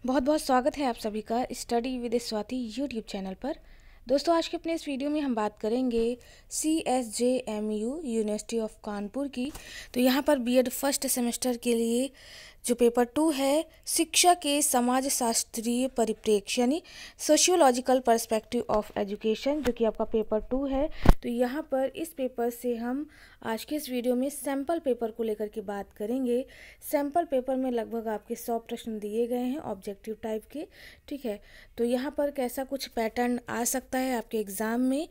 बहुत बहुत स्वागत है आप सभी का study with Swati YouTube channel पर। दोस्तों, आज के अपने इस वीडियो में हम बात करेंगे CSJMU यूनिवर्सिटी ऑफ कानपुर की। तो यहाँ पर बीएड फर्स्ट सेमेस्टर के लिए जो पेपर 2 है, शिक्षा के समाज शास्त्रीय परिप्रेक्ष्य यानी सोशियोलॉजिकल पर्सपेक्टिव ऑफ एजुकेशन, जो कि आपका पेपर 2 है। तो यहाँ पर इस पेपर से हम आज के इस वीडियो में सैम्पल पेपर को लेकर के बात करेंगे। सैम्पल पेपर में लगभग आपके 100 प्रश्न दिए गए हैं ऑब्जेक्टिव टाइप के, ठीक है। तो यहाँ पर कैसा कुछ पैटर्न आ सकता है आपके एग्ज़ाम में,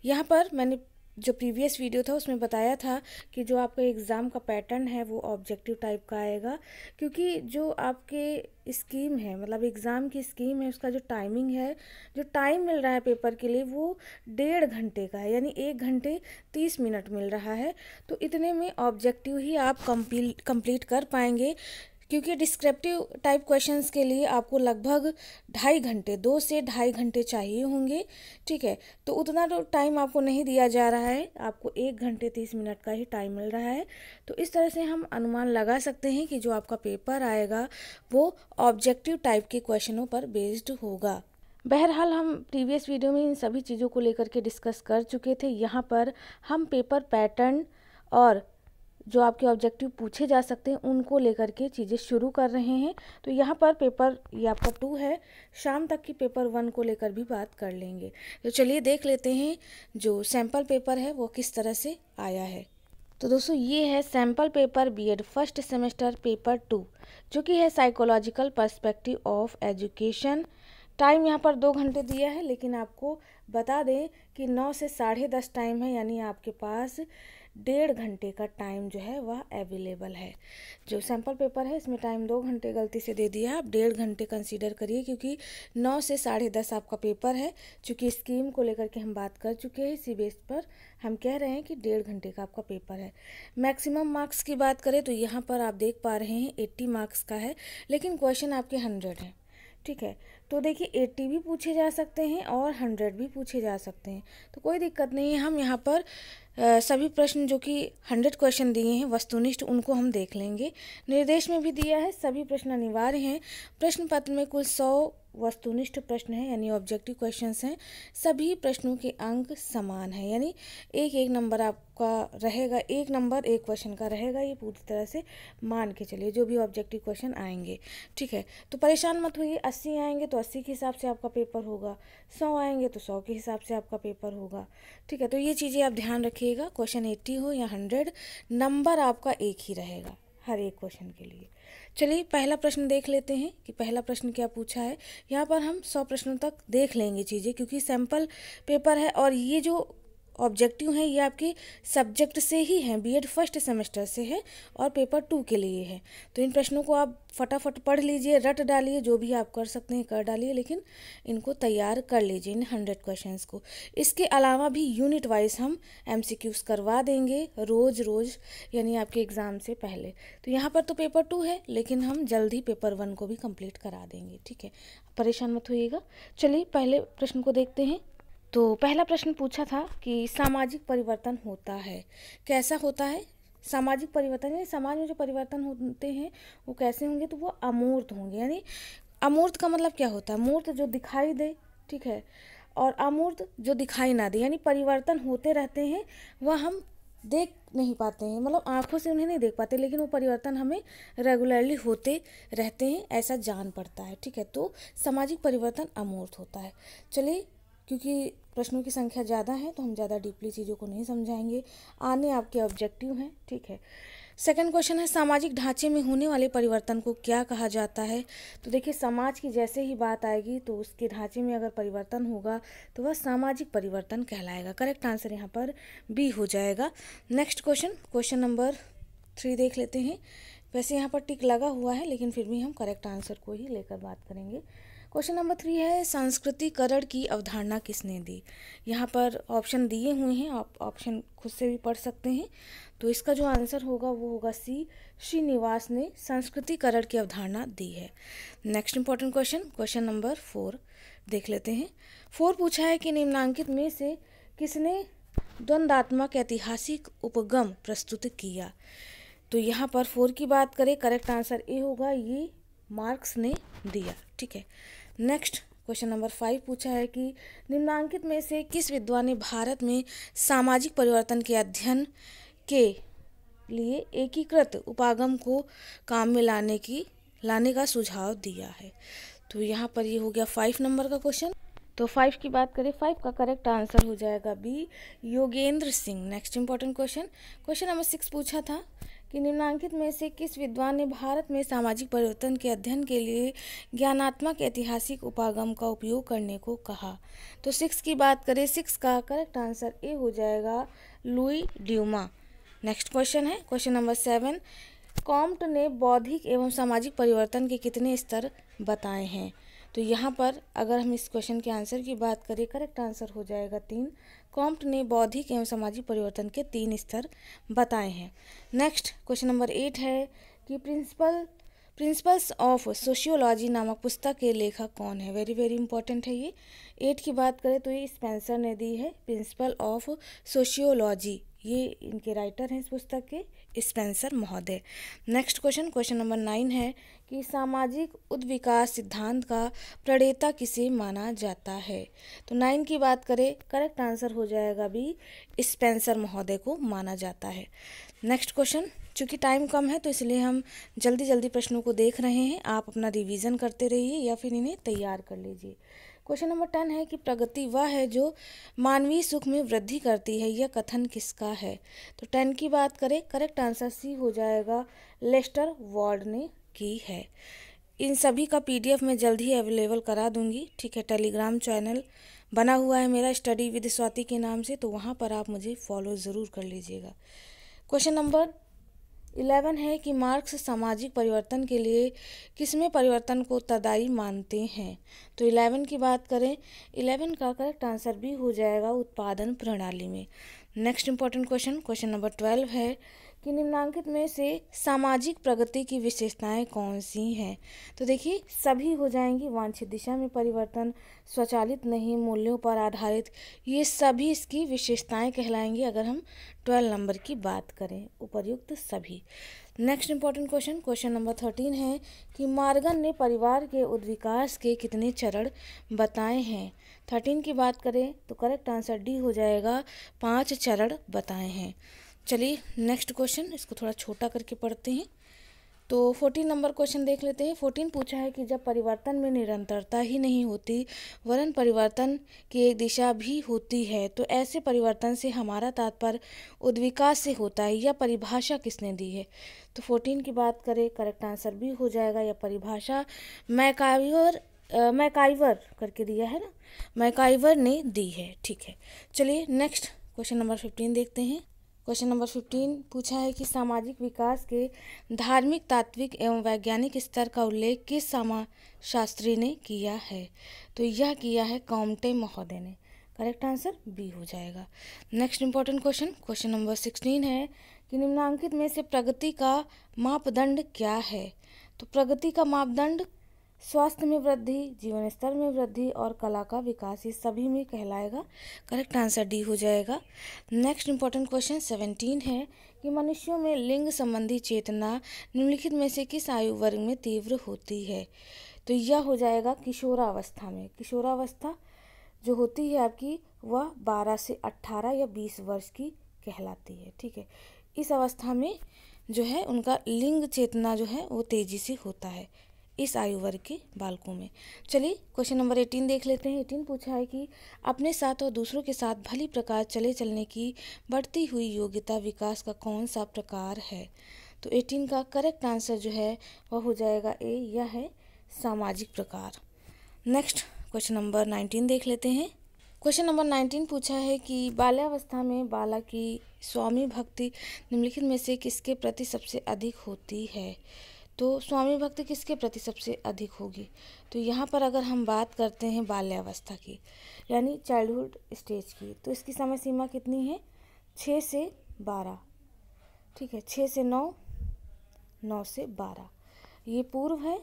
यहाँ पर मैंने जो प्रीवियस वीडियो था उसमें बताया था कि जो आपका एग्ज़ाम का पैटर्न है वो ऑब्जेक्टिव टाइप का आएगा, क्योंकि जो आपके स्कीम है, मतलब एग्ज़ाम की स्कीम है, उसका जो टाइमिंग है, जो टाइम मिल रहा है पेपर के लिए वो 1.5 घंटे का है, यानी 1 घंटे 30 मिनट मिल रहा है। तो इतने में ऑब्जेक्टिव ही आप कंप्लीट कर पाएंगे, क्योंकि डिस्क्रिप्टिव टाइप क्वेश्चंस के लिए आपको लगभग 2.5 घंटे 2 से 2.5 घंटे चाहिए होंगे, ठीक है। तो उतना तो टाइम आपको नहीं दिया जा रहा है, आपको 1 घंटे 30 मिनट का ही टाइम मिल रहा है। तो इस तरह से हम अनुमान लगा सकते हैं कि जो आपका पेपर आएगा वो ऑब्जेक्टिव टाइप के क्वेश्चनों पर बेस्ड होगा। बहरहाल हम प्रीवियस वीडियो में इन सभी चीज़ों को लेकर के डिस्कस कर चुके थे। यहाँ पर हम पेपर पैटर्न और जो आपके ऑब्जेक्टिव पूछे जा सकते हैं उनको लेकर के चीज़ें शुरू कर रहे हैं। तो यहाँ पर पेपर ये आपका 2 है, शाम तक की पेपर 1 को लेकर भी बात कर लेंगे। तो चलिए देख लेते हैं जो सैम्पल पेपर है वो किस तरह से आया है। तो दोस्तों, ये है sample paper B Ed first semester paper 2, जो कि है psychological perspective of education. Time यहाँ पर 2 घंटे दिया है, लेकिन आपको बता दें कि 9 से 10:30 टाइम है, यानी आपके पास 1.5 घंटे का टाइम जो है वह अवेलेबल है। जो सैम्पल पेपर है इसमें टाइम 2 घंटे गलती से दे दिया है, आप 1.5 घंटे कंसीडर करिए, क्योंकि 9 से 10:30 आपका पेपर है। चूँकि स्कीम को लेकर के हम बात कर चुके हैं, इसी बेस पर हम कह रहे हैं कि 1.5 घंटे का आपका पेपर है। मैक्सिमम मार्क्स की बात करें तो यहाँ पर आप देख पा रहे हैं 80 मार्क्स का है, लेकिन क्वेश्चन आपके 100 हैं, ठीक है। तो देखिए 80 भी पूछे जा सकते हैं और 100 भी पूछे जा सकते हैं, तो कोई दिक्कत नहीं है। हम यहाँ पर सभी प्रश्न जो कि 100 क्वेश्चन दिए हैं वस्तुनिष्ठ, उनको हम देख लेंगे। निर्देश में भी दिया है सभी प्रश्न अनिवार्य हैं। प्रश्न पत्र में कुल 100 वस्तुनिष्ठ प्रश्न हैं, यानी ऑब्जेक्टिव क्वेश्चंस हैं। सभी प्रश्नों के अंक समान हैं, यानी एक नंबर आपका रहेगा, 1 नंबर 1 क्वेश्चन का रहेगा। ये पूरी तरह से मान के चलिए जो भी ऑब्जेक्टिव क्वेश्चन आएंगे, ठीक है। तो परेशान मत होइए, 80 आएंगे तो 80 के हिसाब से आपका पेपर होगा, 100 आएंगे तो 100 के हिसाब से आपका पेपर होगा, ठीक है। तो ये चीज़ें आप ध्यान रखिएगा, क्वेश्चन 80 हो या 100, नंबर आपका एक ही रहेगा हर एक क्वेश्चन के लिए। चलिए पहला प्रश्न देख लेते हैं कि पहला प्रश्न क्या पूछा है। यहाँ पर हम 100 प्रश्नों तक देख लेंगे चीज़ें, क्योंकि सैम्पल पेपर है और ये जो ऑब्जेक्टिव हैं ये आपके सब्जेक्ट से ही हैं, बीएड फर्स्ट सेमेस्टर से है और पेपर 2 के लिए है। तो इन प्रश्नों को आप फटाफट पढ़ लीजिए, रट डालिए, जो भी आप कर सकते हैं कर डालिए, लेकिन इनको तैयार कर लीजिए इन 100 क्वेश्चंस को। इसके अलावा भी यूनिट वाइज हम MCQs करवा देंगे रोज़, यानी आपके एग्ज़ाम से पहले। तो यहाँ पर तो पेपर 2 है, लेकिन हम जल्द ही पेपर 1 को भी कंप्लीट करा देंगे, ठीक है। परेशान मत होइएगा। चलिए पहले प्रश्न को देखते हैं। तो पहला प्रश्न पूछा था कि सामाजिक परिवर्तन होता है, कैसा होता है सामाजिक परिवर्तन, यानी समाज में जो परिवर्तन होते हैं वो कैसे होंगे, तो वो अमूर्त होंगे। यानी अमूर्त का मतलब क्या होता है, मूर्त जो दिखाई दे, ठीक है, और अमूर्त जो दिखाई ना दे, यानी परिवर्तन होते रहते हैं, वह हम देख नहीं पाते हैं, मतलब आंखों से उन्हें नहीं देख पाते, लेकिन वो परिवर्तन हमें रेगुलरली होते रहते हैं, ऐसा जान पड़ता है, ठीक है। तो सामाजिक परिवर्तन अमूर्त होता है। चलिए, क्योंकि प्रश्नों की संख्या ज़्यादा है तो हम ज़्यादा डीपली चीज़ों को नहीं समझाएंगे, आने आपके ऑब्जेक्टिव हैं, ठीक है। सेकंड क्वेश्चन है सामाजिक ढांचे में होने वाले परिवर्तन को क्या कहा जाता है। तो देखिए समाज की जैसे ही बात आएगी तो उसके ढांचे में अगर परिवर्तन होगा तो वह सामाजिक परिवर्तन कहलाएगा। करेक्ट आंसर यहाँ पर बी हो जाएगा। नेक्स्ट क्वेश्चन नंबर 3 देख लेते हैं। वैसे यहाँ पर टिक लगा हुआ है, लेकिन फिर भी हम करेक्ट आंसर को ही लेकर बात करेंगे। क्वेश्चन नंबर 3 है सांस्कृतिकरण की अवधारणा किसने दी। यहाँ पर ऑप्शन दिए हुए हैं, आप ऑप्शन खुद से भी पढ़ सकते हैं। तो इसका जो आंसर होगा वो होगा सी, श्रीनिवास ने सांस्कृतिकरण की अवधारणा दी है। नेक्स्ट इंपॉर्टेंट क्वेश्चन नंबर 4 देख लेते हैं। 4 पूछा है कि निम्नांकित में से किसने द्वंद्वात्मक ऐतिहासिक उपगम प्रस्तुत किया। तो यहाँ पर 4 की बात करें, करेक्ट आंसर ए होगा, ये मार्क्स ने दिया। ठीक है, नेक्स्ट क्वेश्चन नंबर 5 पूछा है कि निम्नांकित में से किस विद्वान ने भारत में सामाजिक परिवर्तन के अध्ययन के लिए एकीकृत उपागम को काम में लाने का सुझाव दिया है। तो यहाँ पर ये हो गया 5 नंबर का क्वेश्चन। तो 5 की बात करें, 5 का करेक्ट आंसर हो जाएगा B, Yogendra Singh. Next important question, question number 6 पूछा था कि निम्नांकित में से किस विद्वान ने भारत में सामाजिक परिवर्तन के अध्ययन के लिए ज्ञानात्मक ऐतिहासिक उपागम का उपयोग करने को कहा। तो 6 की बात करें, 6 का करेक्ट आंसर ए हो जाएगा, लुई ड्यूमा। नेक्स्ट क्वेश्चन है क्वेश्चन नंबर 7, कॉम्ट ने बौद्धिक एवं सामाजिक परिवर्तन के कितने स्तर बताए हैं। तो यहाँ पर अगर हम इस क्वेश्चन के आंसर की बात करें, करेक्ट आंसर हो जाएगा 3। कॉम्ट ने बौद्धिक एवं सामाजिक परिवर्तन के 3 स्तर बताए हैं। नेक्स्ट क्वेश्चन नंबर 8 है कि प्रिंसिपल्स ऑफ सोशियोलॉजी नामक पुस्तक के लेखक कौन है। वेरी वेरी इंपॉर्टेंट है ये। 8 की बात करें तो ये स्पेंसर ने दी है, प्रिंसिपल ऑफ सोशियोलॉजी, ये इनके राइटर हैं इस पुस्तक के, स्पेंसर महोदय। नेक्स्ट क्वेश्चन, क्वेश्चन नंबर 9 है कि सामाजिक उद्विकास सिद्धांत का प्रणेता किसे माना जाता है। तो 9 की बात करें, करेक्ट आंसर हो जाएगा बी, स्पेंसर महोदय को माना जाता है। नेक्स्ट क्वेश्चन, चूँकि टाइम कम है तो इसलिए हम जल्दी जल्दी प्रश्नों को देख रहे हैं, आप अपना रिवीजन करते रहिए या फिर इन्हें तैयार कर लीजिए। क्वेश्चन नंबर 10 है कि प्रगति वह है जो मानवीय सुख में वृद्धि करती है, यह कथन किसका है। तो 10 की बात करें, करेक्ट आंसर सी हो जाएगा, लेस्टर वार्ड ने की है। इन सभी का PDF मैं जल्द ही अवेलेबल करा दूंगी। ठीक है, टेलीग्राम चैनल बना हुआ है मेरा स्टडी विद स्वाति के नाम से, तो वहाँ पर आप मुझे फॉलो ज़रूर कर लीजिएगा। क्वेश्चन नंबर 11 है कि मार्क्स सामाजिक परिवर्तन के लिए किसमें परिवर्तन को उत्तरदायी मानते हैं। तो 11 की बात करें, 11 का करेक्ट आंसर भी हो जाएगा, उत्पादन प्रणाली में। Next important question, question number 12 है कि निम्नांकित में से सामाजिक प्रगति की विशेषताएं कौन सी हैं। तो देखिए सभी हो जाएंगी, वांछित दिशा में परिवर्तन, स्वचालित नहीं, मूल्यों पर आधारित, ये सभी इसकी विशेषताएं कहलाएंगी अगर हम 12 नंबर की बात करें, उपर्युक्त सभी। Next important question, question number 13 है कि मॉर्गन ने परिवार के उद्विकास के कितने चरण बताए हैं। 13 की बात करें तो करेक्ट आंसर डी हो जाएगा, 5 चरण बताए हैं। चलिए नेक्स्ट क्वेश्चन, इसको थोड़ा छोटा करके पढ़ते हैं। तो 14 नंबर क्वेश्चन देख लेते हैं। 14 पूछा है कि जब परिवर्तन में निरंतरता ही नहीं होती वरन परिवर्तन की एक दिशा भी होती है, तो ऐसे परिवर्तन से हमारा तात्पर्य उद्विकास से होता है, यह परिभाषा किसने दी है। तो 14 की बात करें, करेक्ट आंसर भी हो जाएगा, यह परिभाषा मैकाइवर करके दिया है ना, मैकाइवर ने दी है। ठीक है, चलिए नेक्स्ट क्वेश्चन नंबर 15 देखते हैं। क्वेश्चन नंबर 15 पूछा है कि सामाजिक विकास के धार्मिक, तात्विक एवं वैज्ञानिक स्तर का उल्लेख किस समाजशास्त्री ने किया है। तो यह किया है कॉम्टे महोदय ने। करेक्ट आंसर बी हो जाएगा। Next important question, question number 16 है कि निम्नांकित में से प्रगति का मापदंड क्या है। तो प्रगति का मापदंड स्वास्थ्य में वृद्धि, जीवन स्तर में वृद्धि और कला का विकास, ये सभी में कहलाएगा। करेक्ट आंसर डी हो जाएगा। नेक्स्ट इंपॉर्टेंट क्वेश्चन 17 है कि मनुष्यों में लिंग संबंधी चेतना निम्नलिखित में से किस आयु वर्ग में तीव्र होती है। तो यह हो जाएगा किशोरावस्था में। किशोरावस्था जो होती है आपकी वह 12 से 18 या 20 वर्ष की कहलाती है। ठीक है, इस अवस्था में जो है उनका लिंग चेतना जो है वो तेजी से होता है इस आयु वर्ग के बालकों में। चलिए क्वेश्चन नंबर 18 देख लेते हैं। 18 पूछा है कि अपने साथ और दूसरों के साथ भली प्रकार चलने की बढ़ती हुई योग्यता विकास का कौन सा प्रकार है। तो 18 का करेक्ट आंसर जो है वह हो जाएगा ए, यह है सामाजिक प्रकार। नेक्स्ट क्वेश्चन नंबर 19 देख लेते हैं। क्वेश्चन नंबर 19 पूछा है कि बाल्यावस्था में बालक की स्वामी भक्ति निम्नलिखित में से किसके प्रति सबसे अधिक होती है। तो स्वामी भक्ति किसके प्रति सबसे अधिक होगी। तो यहाँ पर अगर हम बात करते हैं बाल्यावस्था की यानी चाइल्डहुड स्टेज की, तो इसकी समय सीमा कितनी है, 6 से 12। ठीक है, 6 से 9, 9 से 12। ये पूर्व है,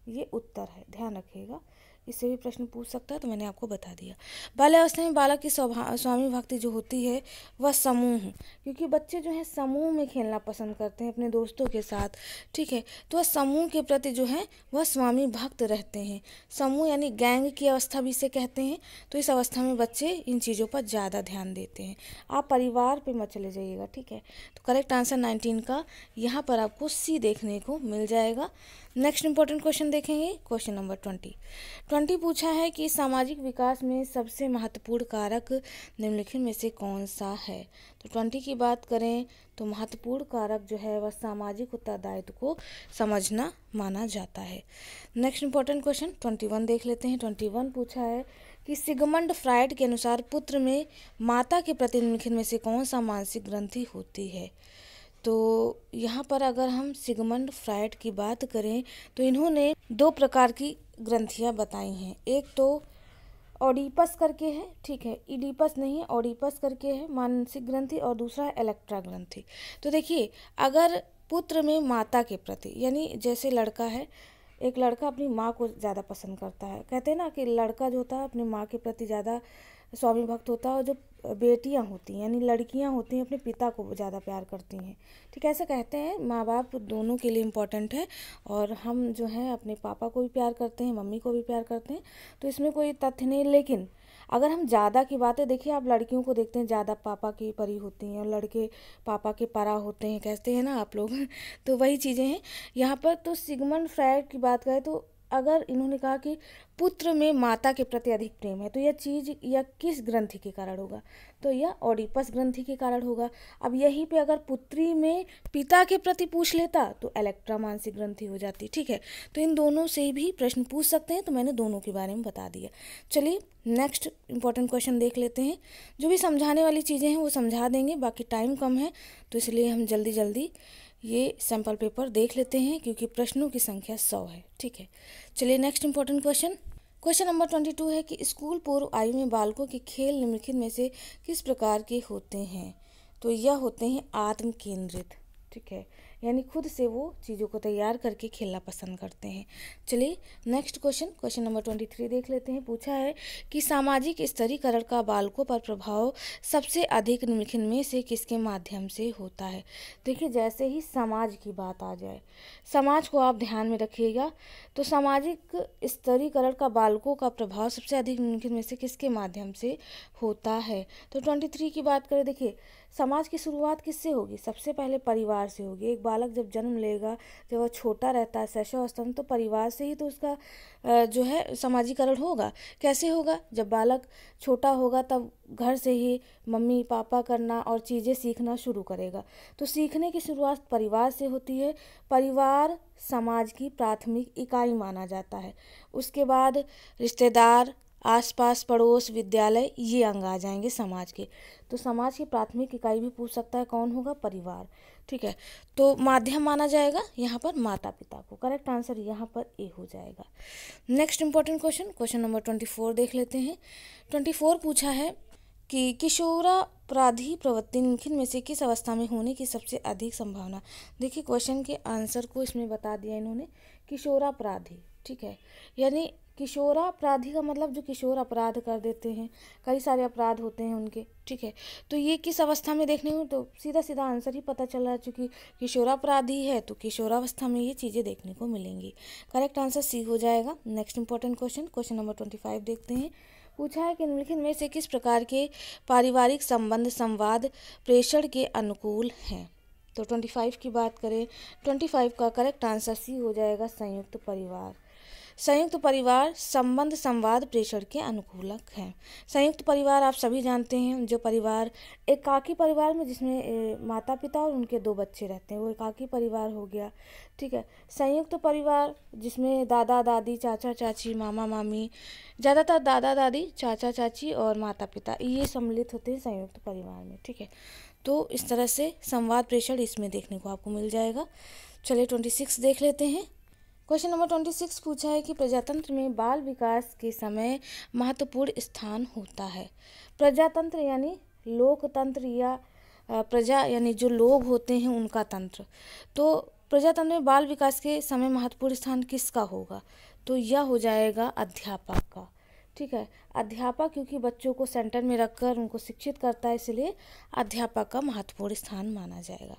ये उत्तर है, ध्यान रखिएगा। इससे भी प्रश्न पूछ सकता है, तो मैंने आपको बता दिया। बाल्यावस्था में बालक की स्वामी भक्ति जो होती है वह समूह, क्योंकि बच्चे जो हैं समूह में खेलना पसंद करते हैं अपने दोस्तों के साथ, ठीक है। तो वह समूह के प्रति जो है वह स्वामी भक्त रहते हैं। समूह यानी गैंग की अवस्था भी इसे कहते हैं। तो इस अवस्था में बच्चे इन चीज़ों पर ज़्यादा ध्यान देते हैं। आप परिवार पे मत चले जाइएगा, ठीक है। तो करेक्ट आंसर 19 का यहाँ पर आपको सी देखने को मिल जाएगा। नेक्स्ट इंपॉर्टेंट क्वेश्चन देखेंगे, क्वेश्चन नंबर 20 पूछा है कि सामाजिक विकास में सबसे महत्वपूर्ण कारक निम्नलिखित में से कौन सा है। तो 20 की बात करें तो महत्वपूर्ण कारक जो है वह सामाजिक उत्तरदायित्व को समझना माना जाता है। नेक्स्ट इंपॉर्टेंट क्वेश्चन 21 देख लेते हैं। 21 पूछा है कि सिगमंड फ्रायड के अनुसार पुत्र में माता के प्रति निम्नलिखित में से कौन सा मानसिक ग्रंथि होती है। तो यहाँ पर अगर हम सिगमंड फ्रायड की बात करें तो इन्होंने 2 प्रकार की ग्रंथियाँ बताई हैं। एक तो ओडिपस करके है, ठीक है, इडिपस नहीं है, ओडिपस करके है मानसिक ग्रंथि, और दूसरा है इलेक्ट्रा ग्रंथि। तो देखिए, अगर पुत्र में माता के प्रति, यानी जैसे लड़का है, एक लड़का अपनी माँ को ज़्यादा पसंद करता है, कहते हैं ना कि लड़का जो होता है अपनी माँ के प्रति ज़्यादा स्वामी भक्त होता है, और जो बेटियां होती हैं यानी लड़कियां होती हैं अपने पिता को ज़्यादा प्यार करती हैं, ठीक है। ऐसा कहते हैं, माँ बाप दोनों के लिए इम्पोर्टेंट है, और हम जो है अपने पापा को भी प्यार करते हैं, मम्मी को भी प्यार करते हैं, तो इसमें कोई तथ्य नहीं। लेकिन अगर हम ज़्यादा की बातें देखिए, आप लड़कियों को देखते हैं ज़्यादा पापा की परी होती हैं, और लड़के पापा के परा होते हैं, कहते हैं ना आप लोग तो वही चीज़ें हैं यहाँ पर। तो सिगमंड फ्रायड की बात करें तो अगर इन्होंने कहा कि पुत्र में माता के प्रति अधिक प्रेम है, तो यह चीज़ यह किस ग्रंथि के कारण होगा, तो यह ओडिपस ग्रंथि के कारण होगा। अब यहीं पे अगर पुत्री में पिता के प्रति पूछ लेता तो इलेक्ट्रा मानसिक ग्रंथि हो जाती, ठीक है। तो इन दोनों से भी प्रश्न पूछ सकते हैं, तो मैंने दोनों के बारे में बता दिया। चलिए नेक्स्ट इंपॉर्टेंट क्वेश्चन देख लेते हैं। जो भी समझाने वाली चीज़ें हैं वो समझा देंगे, बाकी टाइम कम है तो इसलिए हम जल्दी जल्दी ये सैम्पल पेपर देख लेते हैं, क्योंकि प्रश्नों की संख्या 100 है, ठीक है। चलिए नेक्स्ट इंपॉर्टेंट क्वेश्चन नंबर 22 है कि स्कूल पूर्व आयु में बालकों के खेल निम्नलिखित में से किस प्रकार के होते हैं। तो यह होते हैं आत्म केंद्रित, ठीक है, यानी खुद से वो चीज़ों को तैयार करके खेलना पसंद करते हैं। चलिए नेक्स्ट क्वेश्चन नंबर 23 देख लेते हैं। पूछा है कि सामाजिक स्तरीकरण का बालकों पर प्रभाव सबसे अधिक निम्नलिखित में से किसके माध्यम से होता है। देखिए, जैसे ही समाज की बात आ जाए, समाज को आप ध्यान में रखिएगा, तो सामाजिक स्तरीकरण का बालकों का प्रभाव सबसे अधिक निम्नलिखित में से किसके माध्यम से होता है। तो 23 की बात करें, देखिए समाज की शुरुआत किससे होगी, सबसे पहले परिवार से होगी। एक बालक जब जन्म लेगा, जब वह छोटा रहता है शैशवावस्था में, तो परिवार से ही तो उसका जो है समाजीकरण होगा। कैसे होगा, जब बालक छोटा होगा तब घर से ही मम्मी पापा करना और चीज़ें सीखना शुरू करेगा। तो सीखने की शुरुआत परिवार से होती है। परिवार समाज की प्राथमिक इकाई माना जाता है। उसके बाद रिश्तेदार, आसपास, पड़ोस, विद्यालय, ये अंग आ जाएंगे समाज के। तो समाज की प्राथमिक इकाई भी पूछ सकता है, कौन होगा, परिवार, ठीक है। तो माध्यम माना जाएगा यहाँ पर माता पिता को। करेक्ट आंसर यहाँ पर ए हो जाएगा। नेक्स्ट इंपॉर्टेंट क्वेश्चन नंबर 24 देख लेते हैं। 24 पूछा है कि किशोरापराधी प्रवृत्ति निम्नलिखित में से किस अवस्था में होने की सबसे अधिक संभावना। देखिए, क्वेश्चन के आंसर को इसमें बता दिया इन्होंने, किशोरापराधी, ठीक है, यानी किशोरापराधी का मतलब जो किशोर अपराध कर देते हैं, कई सारे अपराध होते हैं उनके, ठीक है। तो ये किस अवस्था में देखने को, तो सीधा सीधा आंसर ही पता चल रहा है, चूँकि किशोरापराधी है तो किशोरावस्था में ये चीज़ें देखने को मिलेंगी। करेक्ट आंसर सी हो जाएगा। नेक्स्ट इंपॉर्टेंट क्वेश्चन नंबर 25 देखते हैं। पूछा है कि निम्नलिखित में से किस प्रकार के पारिवारिक संबंध संवाद प्रेषण के अनुकूल हैं। तो 25 की बात करें, 25 का करेक्ट आंसर सी हो जाएगा, संयुक्त परिवार। संयुक्त परिवार संबंध संवाद प्रेषण के अनुकूलक हैं। संयुक्त परिवार आप सभी जानते हैं, जो परिवार एकाकी परिवार में जिसमें माता पिता और उनके 2 बच्चे रहते हैं, वो एकाकी परिवार हो गया, ठीक है। संयुक्त परिवार जिसमें दादा दादी, चाचा चाची, मामा मामी, ज़्यादातर दादा दादी, चाचा चाची और माता पिता, ये सम्मिलित होते हैं संयुक्त परिवार में, ठीक है। तो इस तरह से संवाद प्रेषण इसमें देखने को आपको मिल जाएगा। चलिए 26 देख लेते हैं। क्वेश्चन नंबर 26 पूछा है कि प्रजातंत्र में बाल विकास के समय महत्वपूर्ण स्थान होता है। प्रजातंत्र यानी लोकतंत्र, या प्रजा यानी जो लोग होते हैं उनका तंत्र। तो प्रजातंत्र में बाल विकास के समय महत्वपूर्ण स्थान किसका होगा। तो यह हो जाएगा अध्यापक का। ठीक है, अध्यापक क्योंकि बच्चों को सेंटर में रखकर उनको शिक्षित करता है, इसलिए अध्यापक का महत्वपूर्ण स्थान माना जाएगा।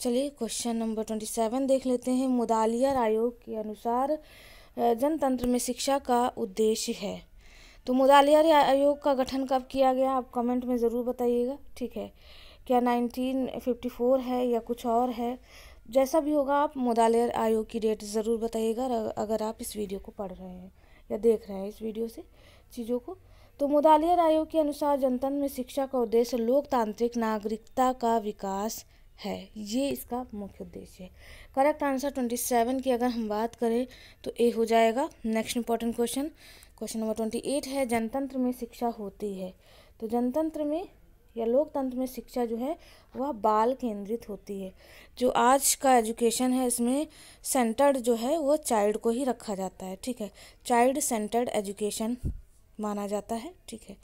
चलिए क्वेश्चन नंबर 27 देख लेते हैं। मुदालियार आयोग के अनुसार जनतंत्र में शिक्षा का उद्देश्य है। तो मुदालियार आयोग का गठन कब किया गया, आप कमेंट में ज़रूर बताइएगा। ठीक है, क्या 1954 है या कुछ और है, जैसा भी होगा आप मुदालियार आयोग की डेट ज़रूर बताइएगा अगर आप इस वीडियो को पढ़ रहे हैं या देख रहे हैं इस वीडियो से चीज़ों को। तो मुदालियार आयोग के अनुसार जनतंत्र में शिक्षा का उद्देश्य लोकतांत्रिक नागरिकता का विकास है, ये इसका मुख्य उद्देश्य है। करेक्ट आंसर 27 की अगर हम बात करें तो ए हो जाएगा। Next important question, question number 28 है। जनतंत्र में शिक्षा होती है। तो जनतंत्र में या लोकतंत्र में शिक्षा जो है वह बाल केंद्रित होती है। जो आज का एजुकेशन है इसमें सेंटर्ड जो है वो चाइल्ड को ही रखा जाता है। ठीक है, चाइल्ड सेंटर्ड एजुकेशन माना जाता है। ठीक है,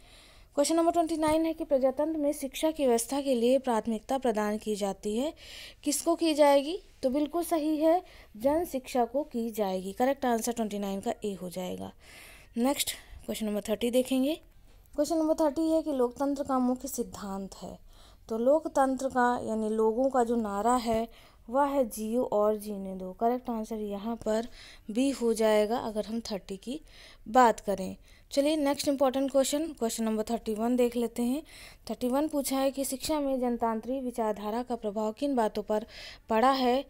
क्वेश्चन नंबर 29 है कि प्रजातंत्र में शिक्षा की व्यवस्था के लिए प्राथमिकता प्रदान की जाती है, किसको की जाएगी, तो बिल्कुल सही है, जन शिक्षा को की जाएगी। करेक्ट आंसर 29 का ए हो जाएगा। नेक्स्ट क्वेश्चन नंबर 30 देखेंगे। क्वेश्चन नंबर 30 है कि लोकतंत्र का मुख्य सिद्धांत है। तो लोकतंत्र का यानी लोगों का जो नारा है वह है जियो और जीने दो। करेक्ट आंसर यहाँ पर बी हो जाएगा अगर हम 30 की बात करें। चलिए next important question, question number 31 देख लेते हैं। 31 पूछा है कि शिक्षा में जनतांत्रिक विचारधारा का प्रभाव किन बातों पर पड़ा है।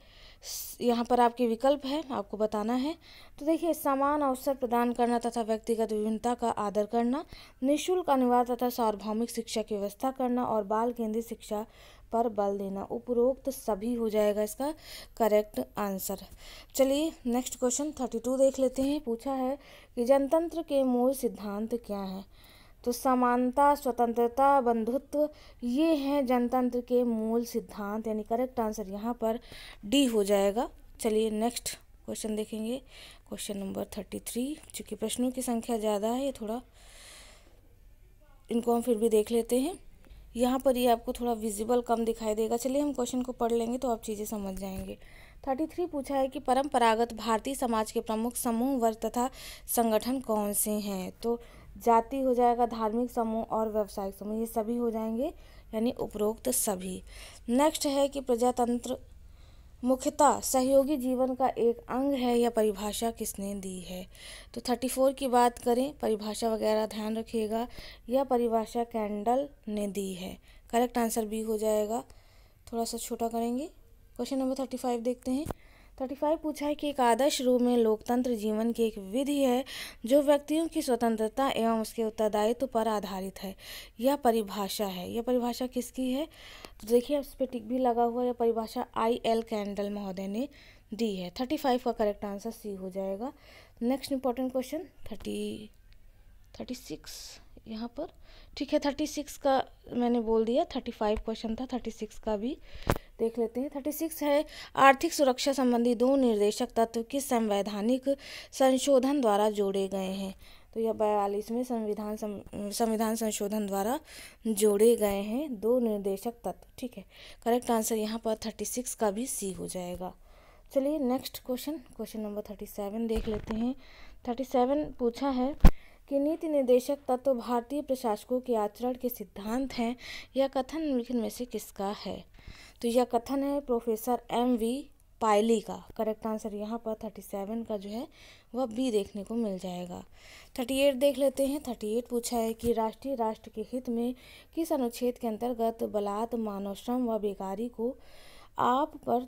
यहाँ पर आपके विकल्प है, आपको बताना है। तो देखिए, समान अवसर प्रदान करना तथा व्यक्तिगत विभिन्नता का आदर करना, निःशुल्क अनिवार्य तथा सार्वभौमिक शिक्षा की व्यवस्था करना और बाल केंद्रित शिक्षा पर बल देना। उपरोक्त सभी हो जाएगा इसका करेक्ट आंसर। चलिए नेक्स्ट क्वेश्चन 32 देख लेते हैं। पूछा है कि जनतंत्र के मूल सिद्धांत क्या हैं। तो समानता, स्वतंत्रता, बंधुत्व, ये हैं जनतंत्र के मूल सिद्धांत, यानी करेक्ट आंसर यहाँ पर डी हो जाएगा। चलिए नेक्स्ट क्वेश्चन देखेंगे, क्वेश्चन नंबर 33। चूँकि प्रश्नों की संख्या ज़्यादा है, ये थोड़ा इनको हम फिर भी देख लेते हैं। यहाँ पर ये आपको थोड़ा विजिबल कम दिखाई देगा। चलिए हम क्वेश्चन को पढ़ लेंगे तो आप चीज़ें समझ जाएंगे। 33 पूछा है कि परंपरागत भारतीय समाज के प्रमुख समूह, वर्ग तथा संगठन कौन से हैं। तो जाति हो जाएगा, धार्मिक समूह और व्यावसायिक समूह, ये सभी हो जाएंगे, यानी उपरोक्त सभी। नेक्स्ट है कि प्रजातंत्र मुख्यतः सहयोगी जीवन का एक अंग है, या परिभाषा किसने दी है। तो 34 की बात करें, परिभाषा वगैरह ध्यान रखिएगा, यह परिभाषा कैंडल ने दी है। करेक्ट आंसर बी हो जाएगा। थोड़ा सा छोटा करेंगे। क्वेश्चन नंबर 35 देखते हैं। 35 पूछा है कि एक आदर्श रूप में लोकतंत्र जीवन की एक विधि है जो व्यक्तियों की स्वतंत्रता एवं उसके उत्तरदायित्व पर आधारित है। यह परिभाषा है, यह परिभाषा किसकी है, तो देखिए इस पर टिक भी लगा हुआ है। यह परिभाषा I.L. कैंडल महोदय ने दी है। 35 का करेक्ट आंसर सी हो जाएगा। नेक्स्ट इंपॉर्टेंट क्वेश्चन 36 यहाँ पर। ठीक है, 36 का मैंने बोल दिया, 35 क्वेश्चन था, 36 का भी देख लेते हैं। 36 है, आर्थिक सुरक्षा संबंधी दो निर्देशक तत्व किस संवैधानिक संशोधन द्वारा जोड़े गए हैं। तो यह 42वें संविधान संशोधन द्वारा जोड़े गए हैं दो निर्देशक तत्व। ठीक है, करेक्ट आंसर यहाँ पर 36 का भी सी हो जाएगा। चलिए नेक्स्ट क्वेश्चन, क्वेश्चन नंबर 37 देख लेते हैं। 37 पूछा है कि नीति निर्देशक तत्व भारतीय प्रशासकों के आचरण के सिद्धांत हैं, यह कथन निम्नलिखित में से किसका है। तो यह कथन है प्रोफेसर M.V. पायली का। करेक्ट आंसर यहाँ पर 37 का जो है वह बी देखने को मिल जाएगा। 38 देख लेते हैं। 38 पूछा है कि राष्ट्र के हित में किस अनुच्छेद के अंतर्गत बलात्, मानव श्रम व बेकारी को आप पर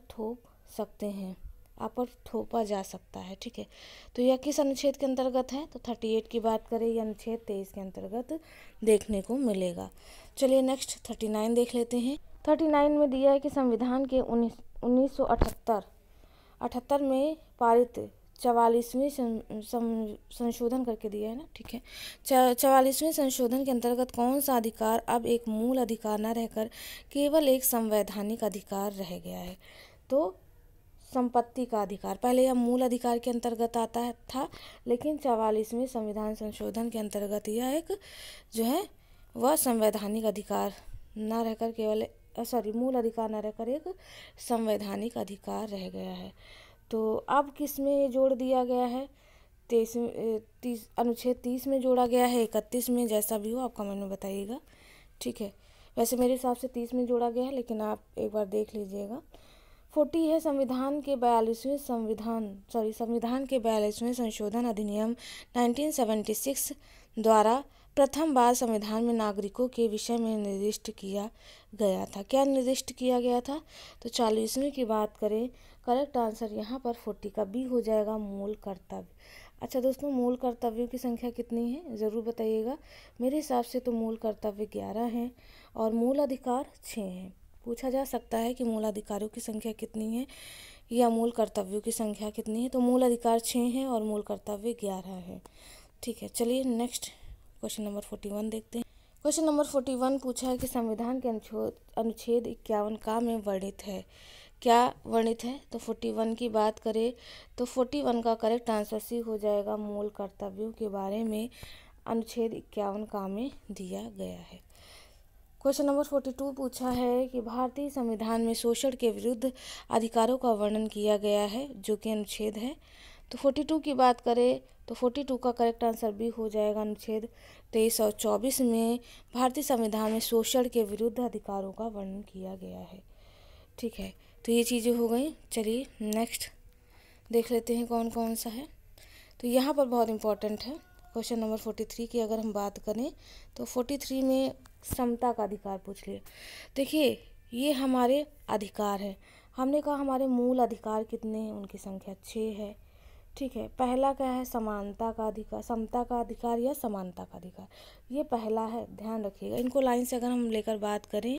थोपा जा सकता है। ठीक है, तो यह किस अनुच्छेद के अंतर्गत है, तो 38 की बात करें, यह अनुच्छेद 23 के अंतर्गत देखने को मिलेगा। चलिए नेक्स्ट 39 देख लेते हैं। 39 में दिया है कि संविधान के 1978 में पारित 44वें संशोधन करके दिया है ना। ठीक है, 44वें संशोधन के अंतर्गत कौन सा अधिकार अब एक मूल अधिकार न रहकर केवल एक संवैधानिक अधिकार रह गया है। तो संपत्ति का अधिकार, पहले यह मूल अधिकार के अंतर्गत आता था, लेकिन 44वें संविधान संशोधन के अंतर्गत यह एक जो है वह संवैधानिक अधिकार न रहकर केवल मूल अधिकार न रहकर एक संवैधानिक अधिकार रह गया है। तो अब किस में जोड़ दिया गया है, अनुच्छेद 30 में जोड़ा गया है, 31 में, जैसा भी हो आप कमेंट में बताइएगा। ठीक है, वैसे मेरे हिसाब से 30 में जोड़ा गया है, लेकिन आप एक बार देख लीजिएगा। 40 है संविधान के 42वें संशोधन अधिनियम 1976 द्वारा प्रथम बार संविधान में नागरिकों के विषय में निर्दिष्ट किया गया था। क्या निर्दिष्ट किया गया था? तो 40वें की बात करें, करेक्ट आंसर यहाँ पर 40 का बी हो जाएगा, मूल कर्तव्य। अच्छा दोस्तों, मूल कर्तव्यों की संख्या कितनी है ज़रूर बताइएगा। मेरे हिसाब से तो मूल कर्तव्य 11 हैं और मूल अधिकार 6 हैं। पूछा जा सकता है कि मूल अधिकारों की संख्या कितनी है या मूल कर्तव्यों की संख्या कितनी है, तो मूल अधिकार 6 हैं और मूल कर्तव्य 11 है। ठीक है, चलिए नेक्स्ट क्वेश्चन नंबर 41 देखते हैं। क्वेश्चन नंबर 41 पूछा है कि संविधान के अनुच्छेद 51 का में वर्णित है। क्या वर्णित है? तो 41 की बात करें तो 41 का करेक्ट आंसर सी हो जाएगा, मूल कर्तव्यों के बारे में अनुच्छेद 51 का में दिया गया है। क्वेश्चन नंबर 42 पूछा है कि भारतीय संविधान में शोषण के विरुद्ध अधिकारों का वर्णन किया गया है, जो कि अनुच्छेद है। तो 42 की बात करें तो 42 का करेक्ट आंसर भी हो जाएगा, अनुच्छेद 23 और 24 में भारतीय संविधान में शोषण के विरुद्ध अधिकारों का वर्णन किया गया है। ठीक है, तो ये चीज़ें हो गई। चलिए नेक्स्ट देख लेते हैं कौन कौन सा है। तो यहाँ पर बहुत इम्पोर्टेंट है क्वेश्चन नंबर 43 की अगर हम बात करें तो 43 में समता का अधिकार पूछ लिया। देखिए, ये हमारे अधिकार है। हमने कहा हमारे मूल अधिकार कितने हैं, उनकी संख्या 6 है। ठीक है, पहला क्या है? समानता का अधिकार, समता का अधिकार या समानता का अधिकार, ये पहला है, ध्यान रखिएगा। इनको लाइन से अगर हम लेकर बात करें